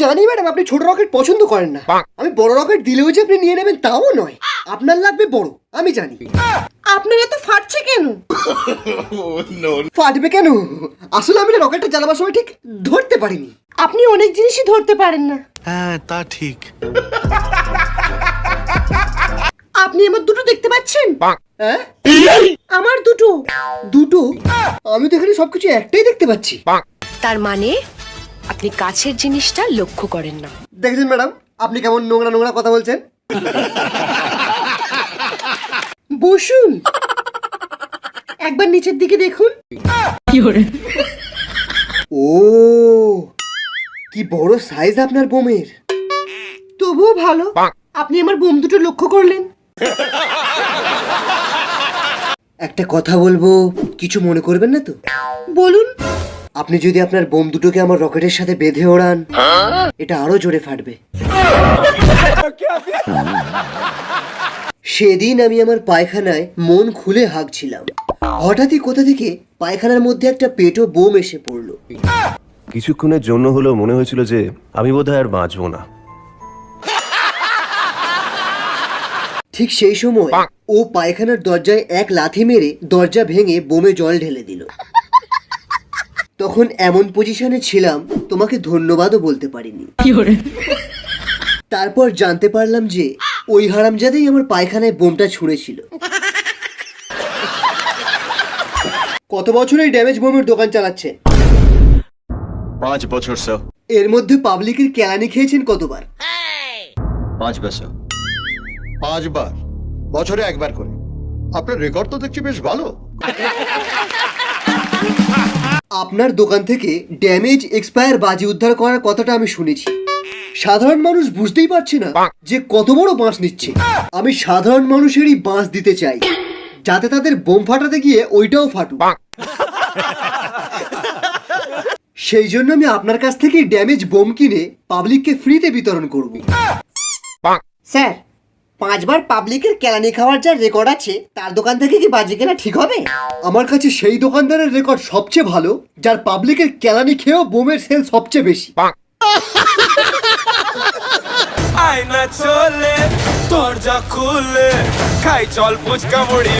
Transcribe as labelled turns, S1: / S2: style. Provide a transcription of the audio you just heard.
S1: জানি ম্যাডাম আপনি ছোট রকেট পছন্দ করেন না। আমি বড় রকেট দিলেও যে আপনি নিয়ে নেবেন তাও নয়, আপনার লাগবে বড়, আমি জানি।
S2: আপনার এত ফাটছে কেন?
S1: ফাটবে কেন? আসলে আমি রকেটটা চালাবার সময় ঠিক ধরতে পারিনি।
S2: আপনি অনেক জিনিসই ধরতে পারেন না।
S3: হ্যাঁ তা ঠিক।
S2: আপনি আমার দুটো দেখতে পাচ্ছেন?
S1: হ্যাঁ
S2: আমার দুটো।
S1: দুটো? আমি তো এখানে সবকিছু একটাই দেখতে পাচ্ছি।
S4: তার মানে আপনি কাছের জিনিসটা লক্ষ্য করেন না।
S1: দেখছেন ম্যাডাম আপনি কেমন নোংরা নোংরা কথা বলছেন।
S2: বসুন, একবার নিচের দিকে দেখুন।
S1: ও কি বড় সাইজ আপনার বোমের।
S2: তবুও ভালো, আপনি আমার বোম দুটো লক্ষ্য করলেন।
S1: একটা কথা বলবো, কিছু মনে করবেন না তো?
S2: বলুন।
S1: আপনি যদি আপনার বোম দুটোকে আমার রকেটের সাথে বেঁধে ওড়ান, এটা আরো জোরে ফাটবে। সেদিন আমি আমার পায়খানায় মন খুলে হাঁকছিলাম, হঠাৎই কোথা থেকে পায়খানার মধ্যে একটা পেটো বোম এসে পড়লো।
S5: কিছুক্ষণের জন্য হলেও মনে হয়েছিল যে আমি বোধহয় আর বাঁচবো না।
S1: ঠিক সেই সময় ও পায়খানার দরজায় এক লাথি মেরে দরজা ভেঙে বোমে জল ঢেলে দিল। তখন এমন পজিশনে ছিলাম তোমাকে ধন্যবাদও বলতে পারিনি। তারপর জানতে পারলাম যে ওই হারামজাদাই আমার পায়খানায় বোমটা ছুঁড়েছিল। কত বছর এই ড্যামেজ বোমের দোকান চালাচ্ছেন?
S6: 5 বছর স্যার।
S1: এর মধ্যে পাবলিকের কেলানি খেয়েছেন কতবার?
S6: 5 বছর। 5 বার, বছরে একবার করে। আপনার রেকর্ড তো দেখছি বেশ ভালো।
S1: আপনার দোকান থেকে ড্যামেজ এক্সপায়ার বাজি উদ্ধার করার কথাটা আমি শুনেছি। সাধারণ মানুষ বুঝতেই পারছে না যে কত বড় বাঁশ নিচ্ছে। আমি সাধারণ মানুষেরই বাঁশ দিতে চাই, যাতে তাদের বোম ফাটাতে গিয়ে ওইটাও ফাটুক। সেই জন্য আমি আপনার কাছ থেকে ড্যামেজ বোম কিনে পাবলিককে ফ্রিতে বিতরণ করব।
S2: স্যার, 5 বার পাবলিকের কেলানি খাওয়ার যা রেকর্ড আছে, তার দোকান থেকে কি বাজি কেনা ঠিক হবে?
S1: আমার কাছে সেই দোকানদারের রেকর্ড সবচেয়ে ভালো, যার পাবলিকের কেলানি খেয়েও বোমের সেল সবচেয়ে বেশি।
S7: আয়না চলে দরজা খুলে খাই চল ফুচকা মুড়ি।